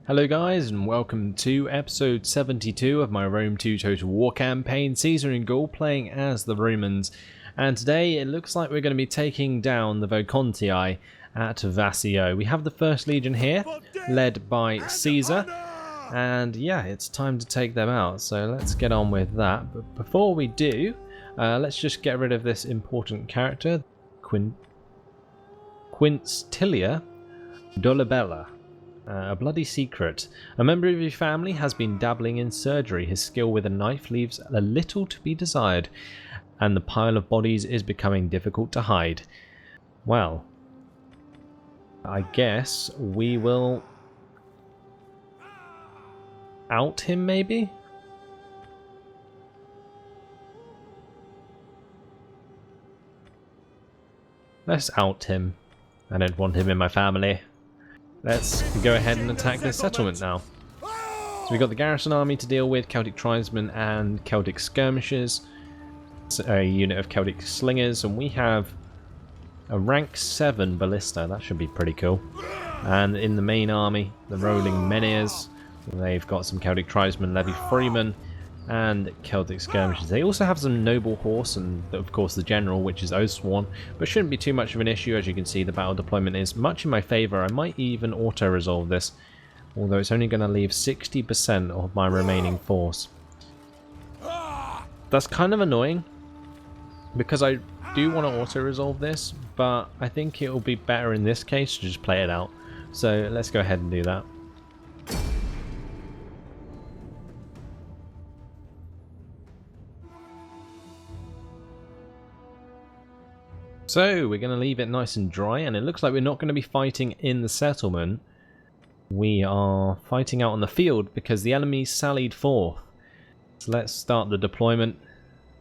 Hello guys, and welcome to episode 72 of my Rome 2 Total War campaign, Caesar and Gaul playing as the Romans. And today it looks like we're going to be taking down the Vocontii at Vassio. We have the First Legion here, led by Caesar, and yeah, it's time to take them out, so let's get on with that. But before we do, let's just get rid of this important character, Quinctilia Dolabella. A bloody secret. A member of your family has been dabbling in surgery. His skill with a knife leaves a little to be desired, and the pile of bodies is becoming difficult to hide. Well, I guess we will out him, maybe? Let's out him. I don't want him in my family. Let's go ahead and attack this settlement now. So we've got the garrison army to deal with, Celtic tribesmen and Celtic skirmishers, a unit of Celtic slingers, and we have a rank 7 ballista. That should be pretty cool. And in the main army, the rolling menhirs, they've got some Celtic tribesmen, levy freemen, and Celtic skirmishers. They also have some noble horse and of course the general, which is Oathsworn, but shouldn't be too much of an issue. As you can see, the battle deployment is much in my favour. I might even auto resolve this, although it's only going to leave 60% of my remaining force. That's kind of annoying because I do want to auto resolve this, but I think it will be better in this case to just play it out. So let's go ahead and do that. So we're going to leave it nice and dry, and it looks like we're not going to be fighting in the settlement. We are fighting out on the field because the enemy sallied forth. So let's start the deployment,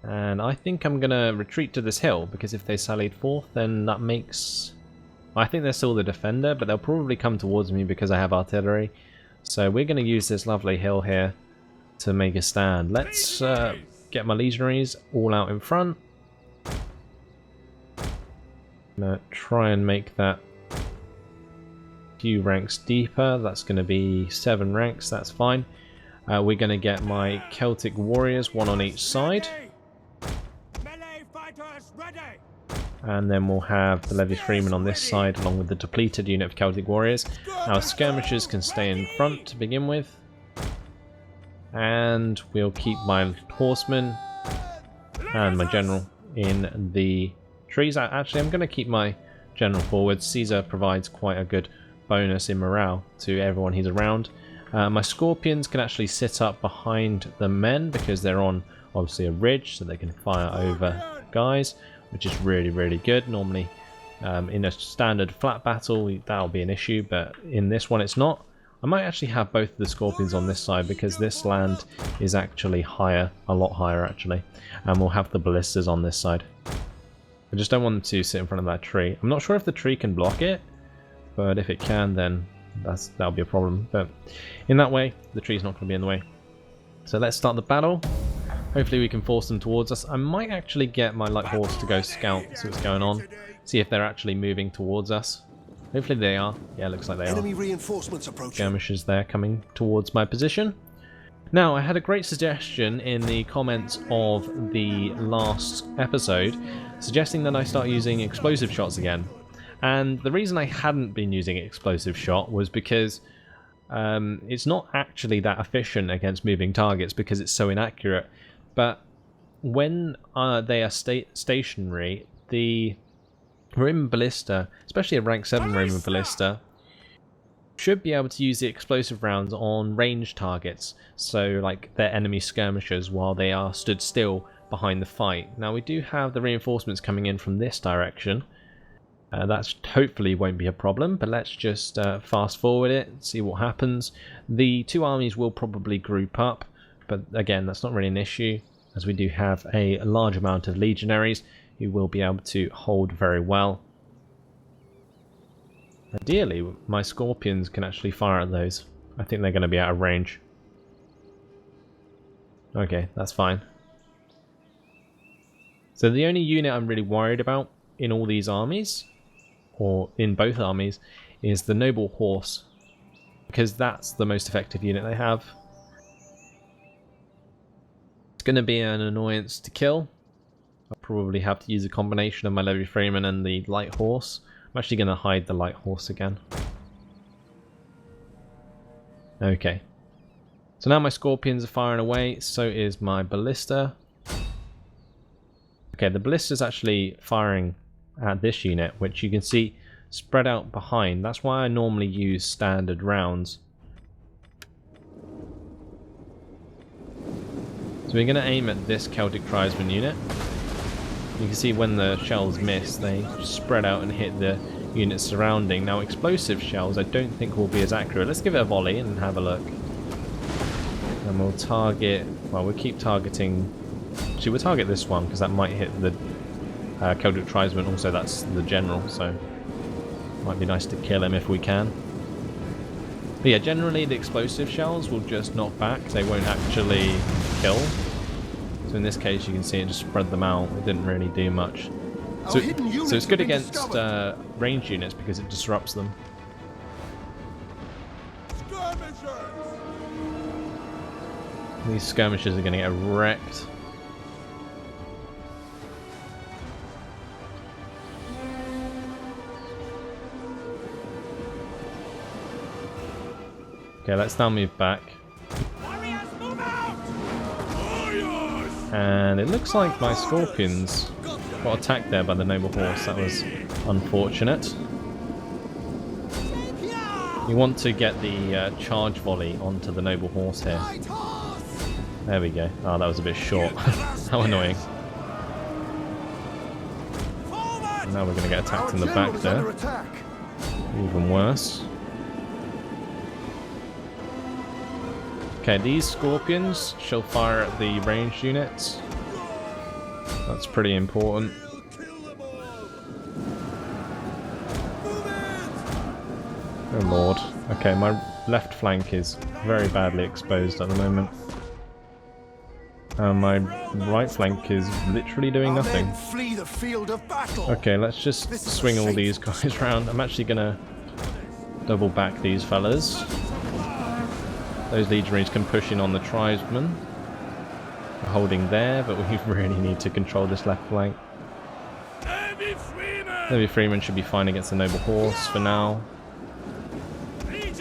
and I think I'm going to retreat to this hill because if they sallied forth, then that makes... I think they're still the defender, but they'll probably come towards me because I have artillery. So we're going to use this lovely hill here to make a stand. Let's get my legionaries all out in front. Try and make that a few ranks deeper. That's going to be 7 ranks, that's fine. We're going to get my Celtic warriors, 1 on each side. And then we'll have the levy freemen on this side along with the depleted unit of Celtic warriors. Our skirmishers can stay in front to begin with. And we'll keep my horsemen and my general in the trees. Actually, I'm going to keep my general forward. Caesar provides quite a good bonus in morale to everyone he's around. My scorpions can actually sit up behind the men because they're on obviously a ridge, so they can fire over guys, which is really good. Normally in a standard flat battle that'll be an issue, but in this one it's not. I might actually have both of the scorpions on this side because this land is actually higher, a lot higher actually, and we'll have the ballistas on this side. I just don't want them to sit in front of that tree. I'm not sure if the tree can block it, but if it can, then that'll be a problem. But in that way, the tree's not going to be in the way. So let's start the battle. Hopefully we can force them towards us. I might actually get my light horse to go scout, see what's going on, see if they're actually moving towards us. Hopefully they are. Yeah, looks like they are. Enemy reinforcements approaching. Skirmishers there coming towards my position. Now, I had a great suggestion in the comments of the last episode, suggesting that I start using explosive shots again. And the reason I hadn't been using explosive shot was because it's not actually that efficient against moving targets because it's so inaccurate. But when they are stationary, the Roman ballista, especially a rank 7 Roman ballista, should be able to use the explosive rounds on ranged targets, so like their enemy skirmishers while they are stood still behind the fight. Now we do have the reinforcements coming in from this direction. That hopefully won't be a problem, but let's just fast forward it and see what happens. The two armies will probably group up, but again that's not really an issue as we do have a large amount of legionaries who will be able to hold very well. Ideally, my scorpions can actually fire at those. I think they're going to be out of range. Okay, that's fine. So the only unit I'm really worried about in all these armies, or in both armies, is the noble horse because that's the most effective unit they have. It's going to be an annoyance to kill. I'll probably have to use a combination of my Levy Freeman and the Light Horse. I'm actually going to hide the Light Horse again. Okay. So now my Scorpions are firing away, so is my Ballista. Okay, the Ballista's actually firing at this unit, which you can see spread out behind. That's why I normally use standard rounds. So we're going to aim at this Celtic Tribesman unit. You can see when the shells miss, they spread out and hit the units surrounding. Now explosive shells I don't think will be as accurate. Let's give it a volley and have a look. And we'll target, well, we'll keep targeting, actually we'll target this one because that might hit the Celtic Tribesman. Also that's the general, so it might be nice to kill him if we can. But yeah, generally the explosive shells will just knock back, they won't actually kill. So in this case you can see it just spread them out, it didn't really do much. So it's good against ranged units because it disrupts them. These skirmishers are going to get wrecked. Okay, let's now move back. And it looks like my Scorpions got attacked there by the Noble Horse. That was unfortunate. You want to get the charge volley onto the Noble Horse here. There we go. Oh, that was a bit short. How annoying. And now we're going to get attacked in the back there. Even worse. Okay, these Scorpions shall fire at the ranged units. That's pretty important. Oh lord. Okay, my left flank is very badly exposed at the moment. My right flank is literally doing nothing. Okay, let's just swing all these guys around. I'm actually gonna double back these fellas. Those legionaries can push in on the tribesmen. They're holding there, but we really need to control this left flank. Levy Freeman should be fine against the Noble Horse for now. I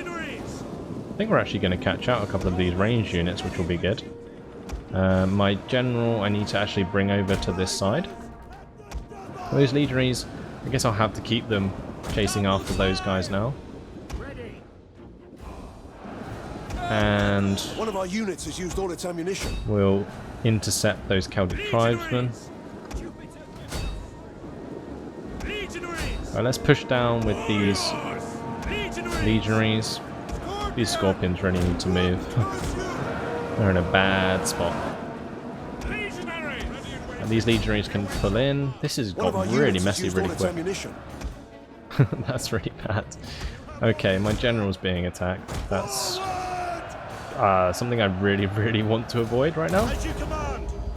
think we're actually going to catch out a couple of these ranged units, which will be good. My general I need to actually bring over to this side. Those legionaries, I guess I'll have to keep them chasing after those guys now. And one of our units has used all its ammunition. We'll intercept those Celtic Tribesmen. Right, let's push down with these legionaries. These Scorpions really need to move. They're in a bad spot. And these legionaries can pull in. This has got really messy really quick. That's really bad. Okay, my general's being attacked. That's something I really want to avoid right now.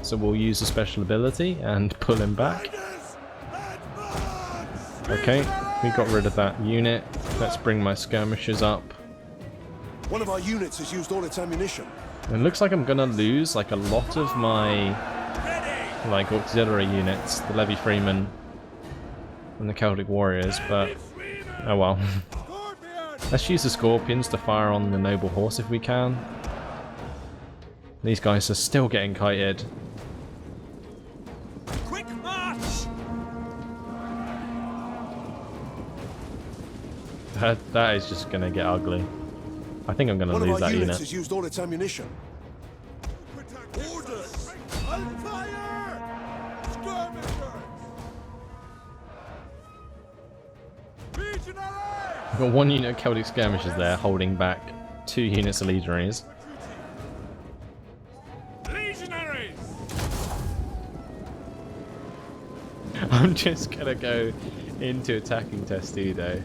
So we'll use a special ability and pull him back. Okay, we got rid of that unit. Let's bring my skirmishers up. One of our units has used all its ammunition. It looks like I'm gonna lose like a lot of my auxiliary units, the Levy Freeman and the Celtic Warriors, but oh well. Let's use the Scorpions to fire on the Noble Horse if we can. These guys are still getting kited. Quick march! That is just gonna get ugly. I think I'm gonna lose that unit. Has used all its ammunition. I've got one unit of Celtic skirmishers there holding back 2 units of legionaries. I'm just gonna go into attacking Testudo.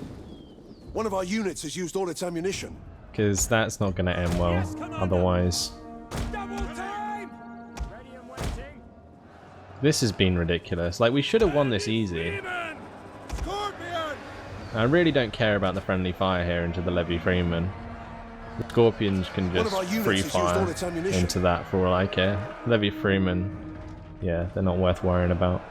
One of our units has used all its ammunition. Because that's not gonna end well otherwise. This has been ridiculous. Like, we should have won this easy. I really don't care about the friendly fire here into the Levy Freeman. The Scorpions can One of just our units free has used all fire its ammunition. into that for all I care. Levy Freeman, yeah, they're not worth worrying about.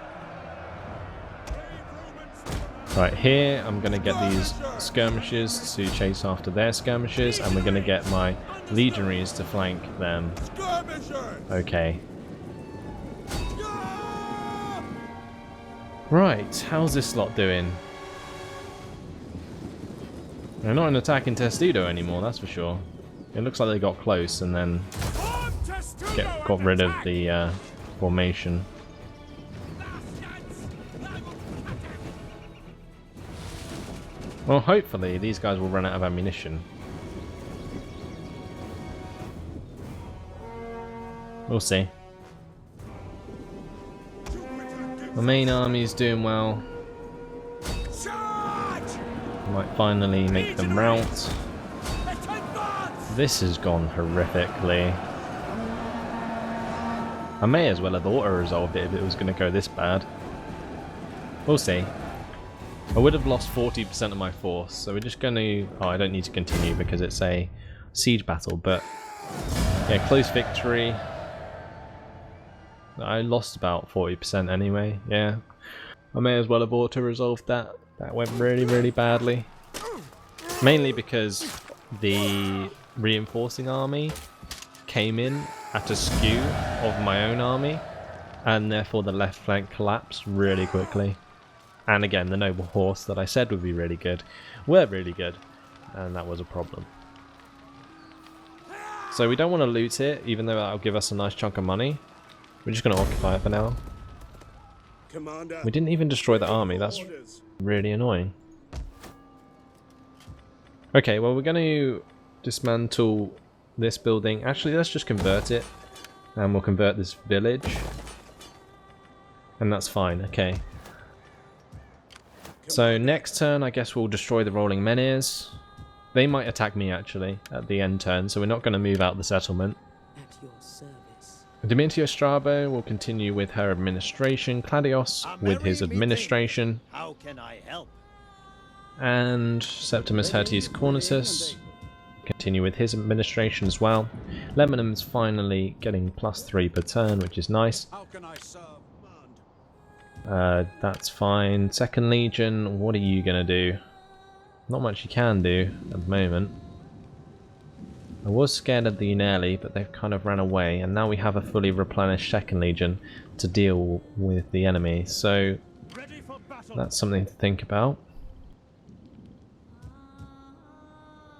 Right, here I'm going to get these skirmishers to chase after their skirmishers, and we're going to get my legionaries to flank them. Okay. Right, how's this lot doing? They're not an attack in Testudo anymore, that's for sure. It looks like they got close and then got rid of the formation. Well, hopefully these guys will run out of ammunition. We'll see. The main army's doing well. Might finally make them rout. This has gone horrifically. I may as well have auto-resolved it if it was going to go this bad. We'll see. I would have lost 40% of my force, so we're just going to... Oh, I don't need to continue because it's a siege battle, but... Yeah, close victory. I lost about 40% anyway, yeah. I may as well have auto-resolved that. That went really, really badly. Mainly because the reinforcing army came in at a skew of my own army, and therefore the left flank collapsed really quickly. And again, the noble horse that I said would be really good were really good, and that was a problem. So we don't want to loot it, even though that'll give us a nice chunk of money. We're just going to occupy it for now. Commander, We didn't even destroy the army, that's really annoying. Okay, well we're going to dismantle this building. Actually, let's just convert it, and we'll convert this village. And that's fine, okay. So next turn, I guess we'll destroy the rolling menhirs. They might attack me actually at the end turn, so we're not going to move out the settlement. At your service. Dementio Strabo will continue with her administration, Claudius with his administration, How can I help? and Septimus Hirtius Cornutus continue with his administration as well. Lebanon's finally getting +3 per turn, which is nice. how can I serve? That's fine. Second Legion, what are you going to do? Not much you can do at the moment. I was scared of the Unelli, but they've kind of ran away, and now we have a fully replenished Second Legion to deal with the enemy, so Ready for battle. that's something to think about.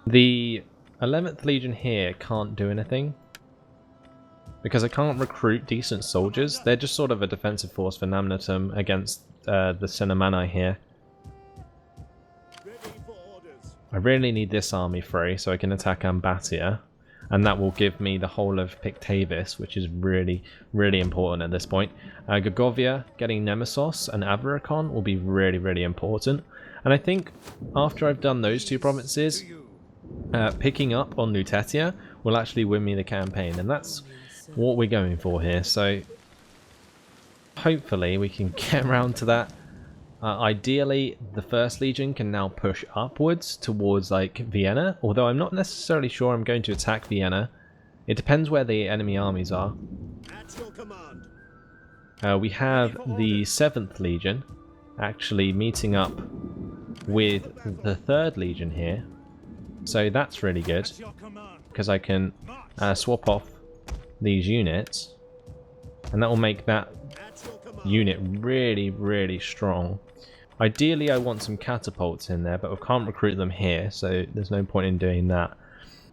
The 11th Legion here can't do anything, because I can't recruit decent soldiers. They're just sort of a defensive force for Namnatum against the Cinnamani here. Ready for orders. I really need this army free so I can attack Ambatia, and that will give me the whole of Pictavis, which is really, really important at this point. Gagovia getting Nemesis and Avaricon will be really, really important. And I think after I've done those two provinces, picking up on Lutetia will actually win me the campaign, and that's what we're going for here. So hopefully we can get around to that. Ideally, the First Legion can now push upwards towards like Vienna, although I'm not necessarily sure I'm going to attack Vienna. It depends where the enemy armies are. At your command. We have the 7th Legion actually meeting up with the 3rd Legion here, so that's really good Your command. because I can swap off these units, and that will make that At your command. unit really, really strong. Ideally I want some catapults in there, but I can't recruit them here, so there's no point in doing that.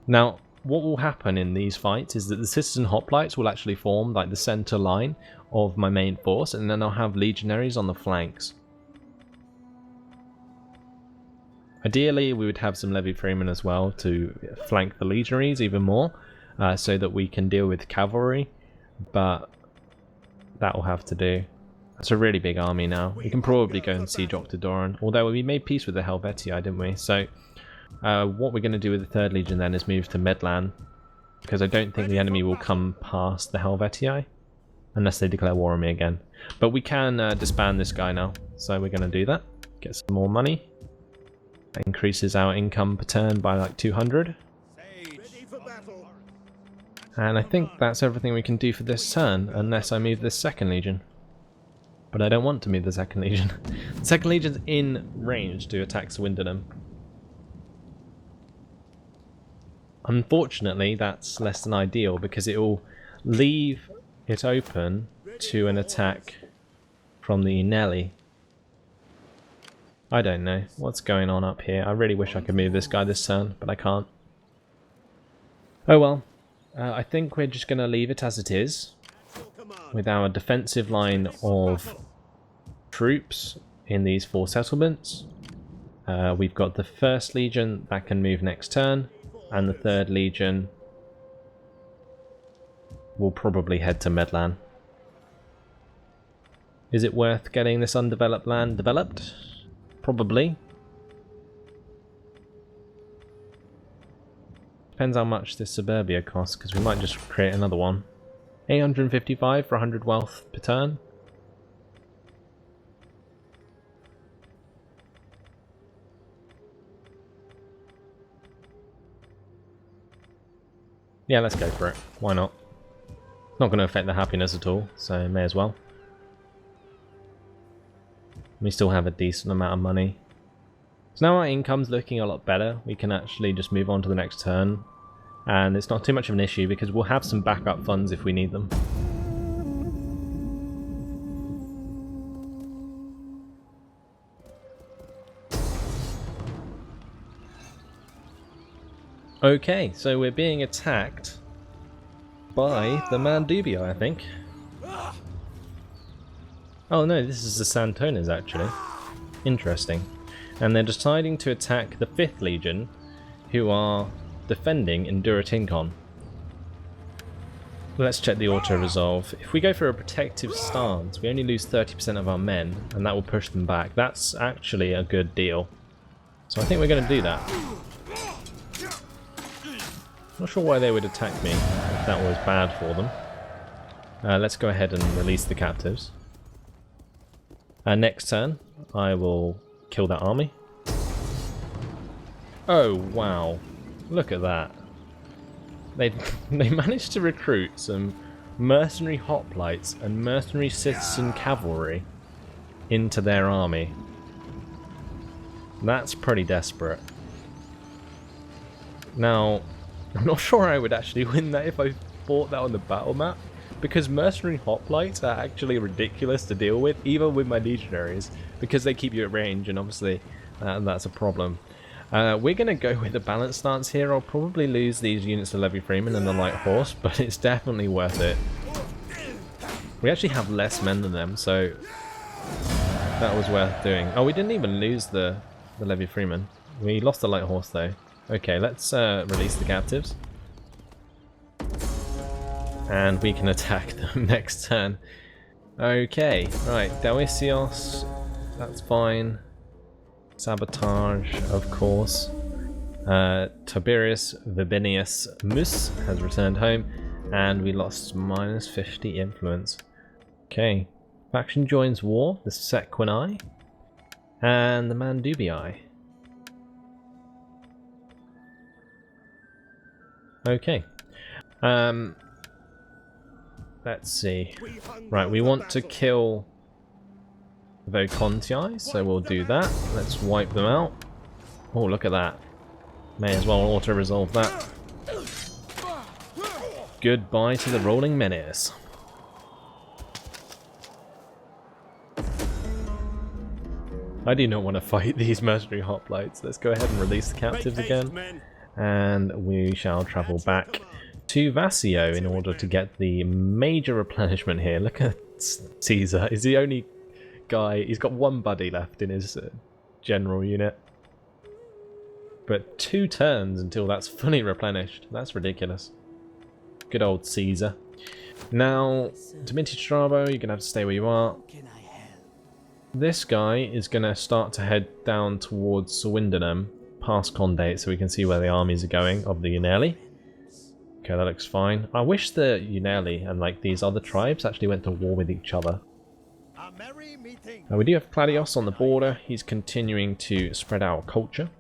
Now what will happen in these fights is that the citizen hoplites will actually form like the center line of my main force, and then I'll have legionaries on the flanks. Ideally we would have some levy freemen as well to flank the legionaries even more, so that we can deal with cavalry, but that will have to do. It's a really big army now. We can probably go and siege Octodoron, although we made peace with the Helvetii, didn't we? So what we're going to do with the 3rd Legion then is move to Medlan, because I don't think the enemy will come past the Helvetii unless they declare war on me again. But we can disband this guy now, so we're going to do that. Get some more money. That increases our income per turn by like 200. Sage. And I think that's everything we can do for this turn, unless I move this second legion. But I don't want to move the second legion. The second legion's in range to attack Swindonham. Unfortunately, that's less than ideal, because it will leave it open to an attack from the Nelly. I don't know what's going on up here. I really wish I could move this guy this turn, but I can't. Oh well. I think we're just going to leave it as it is, with our defensive line of troops in these 4 settlements. We've got the 1st Legion that can move next turn, and the 3rd Legion will probably head to Medlan. Is it worth getting this undeveloped land developed? Probably. Depends how much this suburbia costs, because we might just create another one. 855 for 100 wealth per turn. Yeah, let's go for it. Why not? Not going to affect the happiness at all, so may as well. We still have a decent amount of money. So now our income's looking a lot better. We can actually just move on to the next turn. And it's not too much of an issue because we'll have some backup funds if we need them. Okay, so we're being attacked by the Mandubii, I think. Oh no, this is the Santonas actually. Interesting. And they're deciding to attack the 5th Legion, who are defending in Duratincon. Let's check the auto-resolve. If we go for a protective stance, we only lose 30% of our men, and that will push them back. That's actually a good deal. So I think we're going to do that. Not sure why they would attack me, if that was bad for them. Let's go ahead and release the captives. Next turn, I will kill that army. Oh wow, look at that. They managed to recruit some mercenary hoplites and mercenary citizen cavalry into their army. That's pretty desperate. Now, I'm not sure I would actually win that if I fought that on the battle map, because mercenary hoplites are actually ridiculous to deal with, even with my legionaries, because they keep you at range, and obviously that's a problem. We're going to go with a balanced stance here. I'll probably lose these units of Levy Freeman and the light horse, but it's definitely worth it. We actually have less men than them, so that was worth doing. Oh, we didn't even lose the Levy Freeman. We lost the light horse though. Okay, let's release the captives. And we can attack them next turn. Okay, right, Delicios, that's fine. Sabotage, of course. Tiberius Verbinius Mus has returned home, and we lost minus 50 influence. Okay, faction joins war, the Sequini, and the Mandubii. Okay. Let's see. Right, we want to kill the Vocontii, so we'll do that. Let's wipe them out. Oh, look at that. May as well auto-resolve that. Goodbye to the Rolling Menace. I do not want to fight these mercenary hoplites. Let's go ahead and release the captives again. And we shall travel back to Vasio in order to get the major replenishment here. Look at Caesar. He's the only guy. He's got one buddy left in his general unit. But 2 turns until that's fully replenished. That's ridiculous. Good old Caesar. Now, Dimitri Strabo, you're going to have to stay where you are. This guy is going to start to head down towards Swindonham, past Condate, so we can see where the armies are going of the Uneli. Okay, that looks fine. I wish the Uneli and like these other tribes actually went to war with each other. We do have Claudius on the border. He's continuing to spread our culture.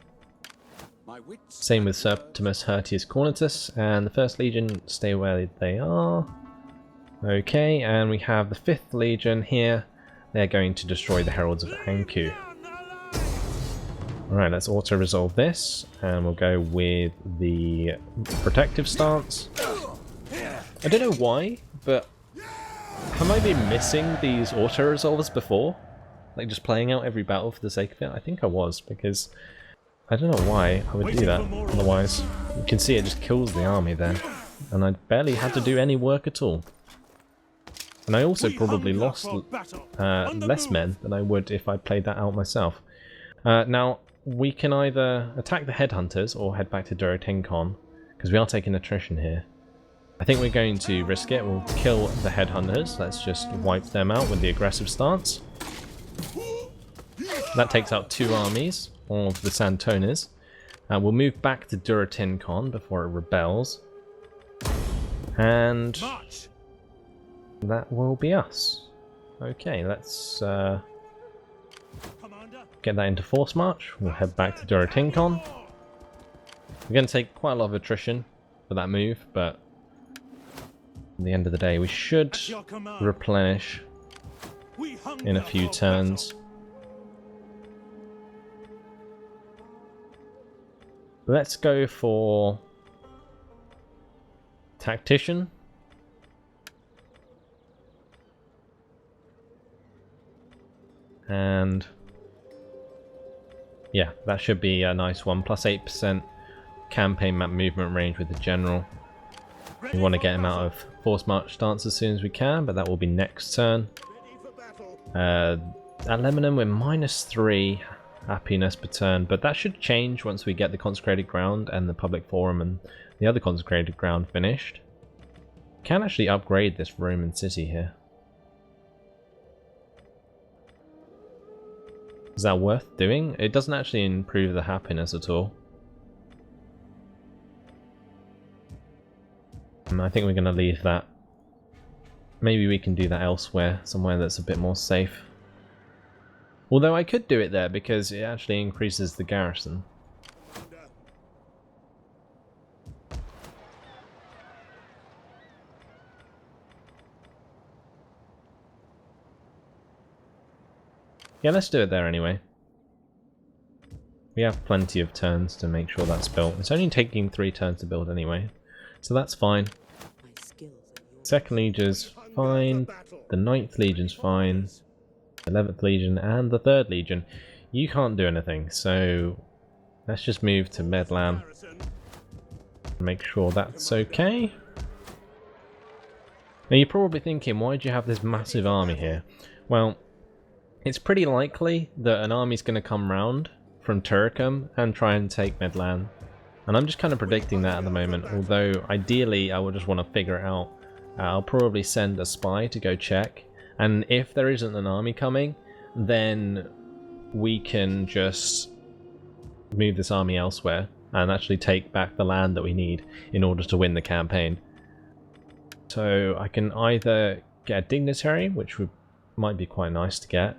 Same with Septimus Hirtius Cornutus, and the 1st Legion stay where they are. Okay, and we have the 5th Legion here. They're going to destroy the Heralds of Anku. Alright, let's auto-resolve this, and we'll go with the protective stance. I don't know why, but have I been missing these auto-resolves before? Like just playing out every battle for the sake of it? I think I was, because I don't know why I would do that. Otherwise, you can see it just kills the army there, and I barely had to do any work at all. And I also probably lost less men than I would if I played that out myself. Now, we can either attack the headhunters or head back to Dorotinkon, because we are taking attrition here. I think we're going to risk it. We'll kill the headhunters. Let's just wipe them out with the aggressive stance. That takes out 2 armies of the Santones. We'll move back to Dorotinkon before it rebels. And that will be us. Okay, let's get that into force march. We'll head back to Dorotinkon. We're going to take quite a lot of attrition for that move, but at the end of the day we should replenish in a few turns. Let's go for Tactician. And yeah, that should be a nice one. Plus 8% campaign map movement range with the general. We want to get him out of force march stance as soon as we can, but that will be next turn. At Lebanon we're -3 happiness per turn, but that should change once we get the consecrated ground and the public forum and the other consecrated ground finished. We can actually upgrade this Roman city here. Is that worth doing? It doesn't actually improve the happiness at all. I think we're going to leave that. Maybe we can do that elsewhere, somewhere that's a bit more safe. Although I could do it there because it actually increases the garrison. Yeah, let's do it there anyway. We have plenty of turns to make sure that's built. It's only taking 3 turns to build anyway, so that's fine. 2nd Legion's fine, the 9th Legion's fine, 11th Legion and the 3rd Legion. You can't do anything, so let's just move to Medlan. Make sure that's okay. Now you're probably thinking, why do you have this massive army here? Well, it's pretty likely that an army's going to come round from Turicum and try and take Medlan. And I'm just kind of predicting that at the moment, although ideally I would just want to figure it out. I'll probably send a spy to go check, and if there isn't an army coming, then we can just move this army elsewhere and actually take back the land that we need in order to win the campaign. So I can either get a dignitary, which might be quite nice to get,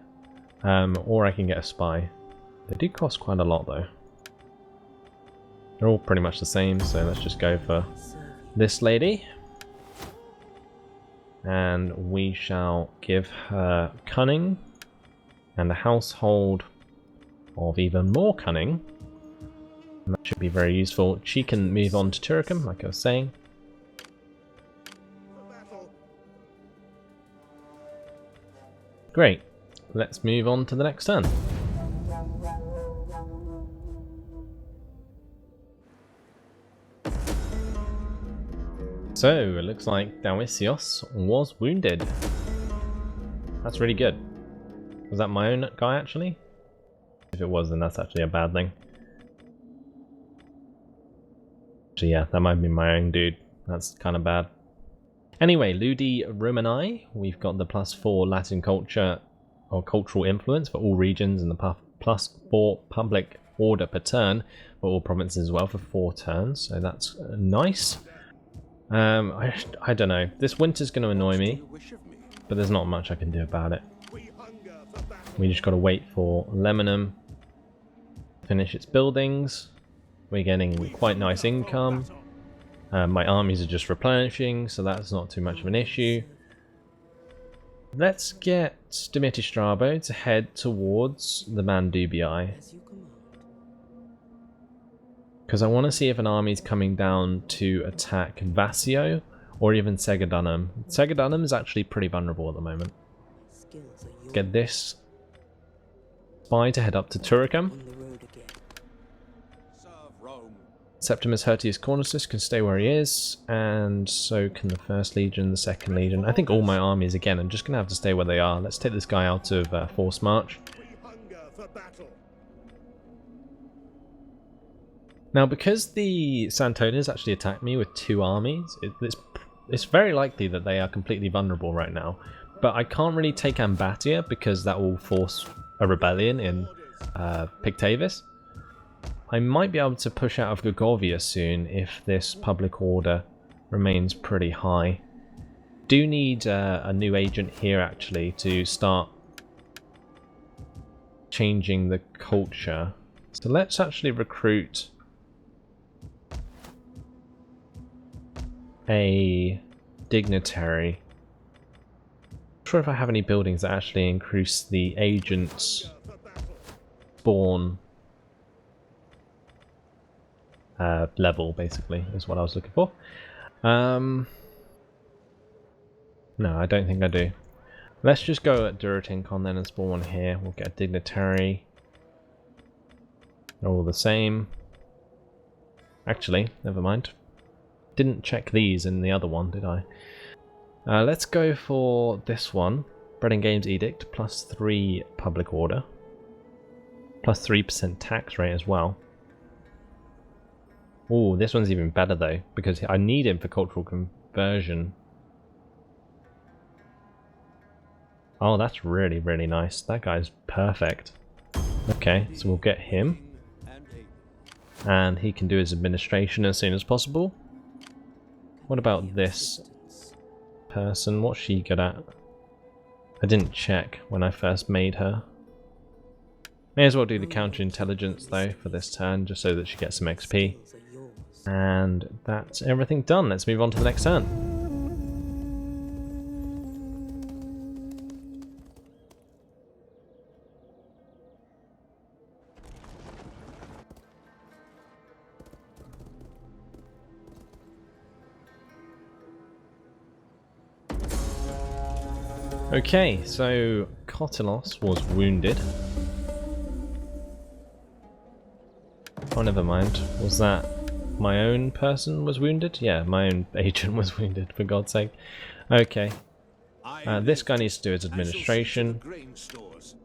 or I can get a spy. They do cost quite a lot though. They're all pretty much the same, so let's just go for this lady. And we shall give her cunning and a household of even more cunning. And that should be very useful. She can move on to Turicum, like I was saying. Great. Let's move on to the next turn. So, it looks like Dawisios was wounded. That's really good. Was that my own guy, actually? If it was, then that's actually a bad thing. Actually, yeah, that might be my own dude. That's kind of bad. Anyway, Ludi Romani. We've got the +4 Latin culture or cultural influence for all regions and the +4 public order per turn for all provinces as well for 4 turns. So that's nice. I don't know. This winter's going to annoy me, but there's not much I can do about it. We just got to wait for Lebanon to finish its buildings. We're getting quite nice income. My armies are just replenishing, so that's not too much of an issue. Let's get Dimitri Strabo to head towards the Mandubii, As you command. because I want to see if an army is coming down to attack Vasio or even Segedunum. Segedunum is actually pretty vulnerable at the moment. Skills are yours. Get this spy to head up to Turicum. On the road again. Serve Rome. Septimus Hirtius Cornetus can stay where he is, and so can the 1st Legion, the 2nd Legion. I think all my armies, again, are just going to have to stay where they are. Let's take this guy out of Force March. We hunger for battle. Now, because the Santonas actually attacked me with 2 armies, it's very likely that they are completely vulnerable right now. But I can't really take Ambatia because that will force a rebellion in Pictavis. I might be able to push out of Gergovia soon if this public order remains pretty high. Do need a new agent here actually to start changing the culture. So let's actually recruit a dignitary. Not sure if I have any buildings that actually increase the agent's spawn level, basically, is what I was looking for. No, I don't think I do. Let's just go at Duratincon then and spawn one here. We'll get a dignitary. They're all the same. Actually, never mind. Didn't check these in the other one, did I? Let's go for this one. Bread and Games Edict, +3 public order. +3% tax rate as well. Oh, this one's even better though, because I need him for cultural conversion. Oh, that's really, really nice. That guy's perfect. Okay, so we'll get him. And he can do his administration as soon as possible. What about this person? What's she good at? I didn't check when I first made her. May as well do the counterintelligence though for this turn, just so that she gets some XP. Skills are yours. And that's everything done. Let's move on to the next turn. Okay, so Kotilos was wounded. Oh, never mind. Was that my own person was wounded? Yeah, my own agent was wounded, for God's sake. Okay. This guy needs to do his administration.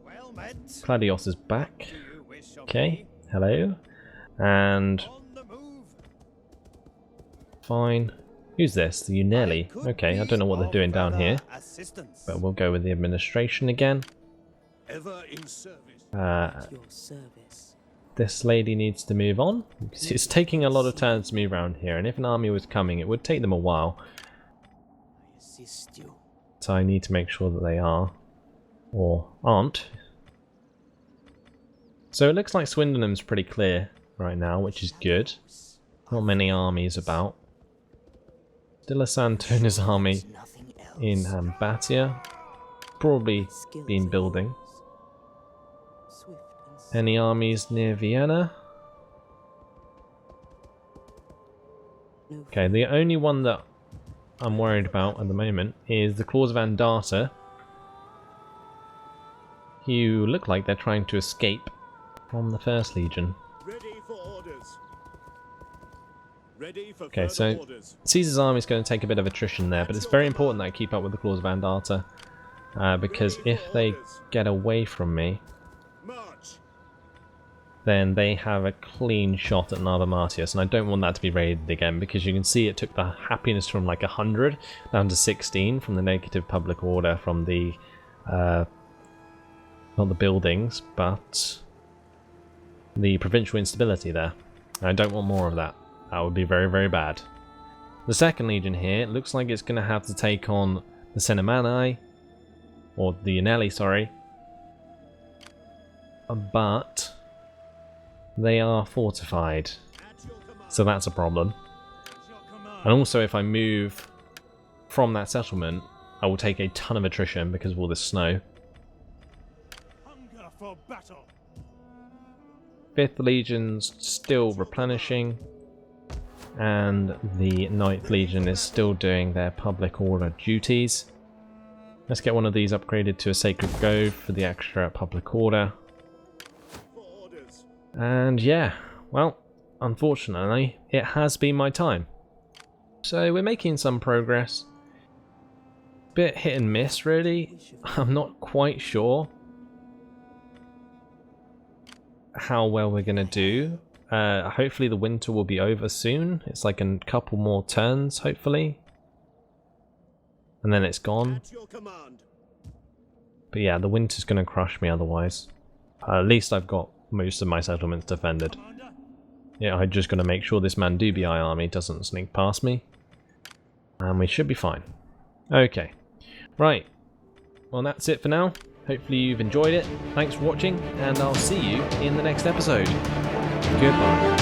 Well met. Claudius is back. Do you wish of Okay, me? hello. And On the move. fine. Who's this? The Unelli. Could Okay, I be don't know what they're of doing down further here. assistance. But we'll go with the administration again. Ever in service. At your service. This lady needs to move on. It's taking a lot of turns to move around here, and if an army was coming, it would take them a while. I assist you. So I need to make sure that they are, or aren't. So it looks like Swindonham's pretty clear right now, which is good. Not many armies about. Still a Santona's army Nothing else. in Ambatia. Probably Skills been are building. yours. Swift and simple. Any armies near Vienna? No Okay, the only one that I'm worried about at the moment is the Claws of Andata, who look like they're trying to escape from the First Legion. Ready for orders. Ready for Okay, further so orders. Caesar's army is going to take a bit of attrition there, but it's very important that I keep up with the Claws of Andata, because if they get away from me, March. then they have a clean shot at Narva Martius, and I don't want that to be raided again, because you can see it took the happiness from like 100 down to 16 from the negative public order from the, not the buildings, but the provincial instability there. I don't want more of that. That would be very, very bad. The second legion here looks like it's going to have to take on the Cenomani, or the Unelli, sorry, but they are fortified. So that's a problem. And also if I move from that settlement, I will take a ton of attrition because of all this snow. Hunger for battle. 5th Legion's still replenishing, and the 9th Legion is still doing their public order duties. Let's get one of these upgraded to a Sacred Grove for the extra public order. And yeah, well, unfortunately, it has been my time. So we're making some progress. Bit hit and miss, really. I'm not quite sure how well we're going to do. Hopefully the winter will be over soon. It's like a couple more turns, hopefully. And then it's gone. But yeah, the winter's going to crush me otherwise. At least I've got most of my settlements defended. Yeah, I'm just going to make sure this Mandubii army doesn't sneak past me. And we should be fine. Okay. Right. Well, that's it for now. Hopefully you've enjoyed it. Thanks for watching, and I'll see you in the next episode. Goodbye.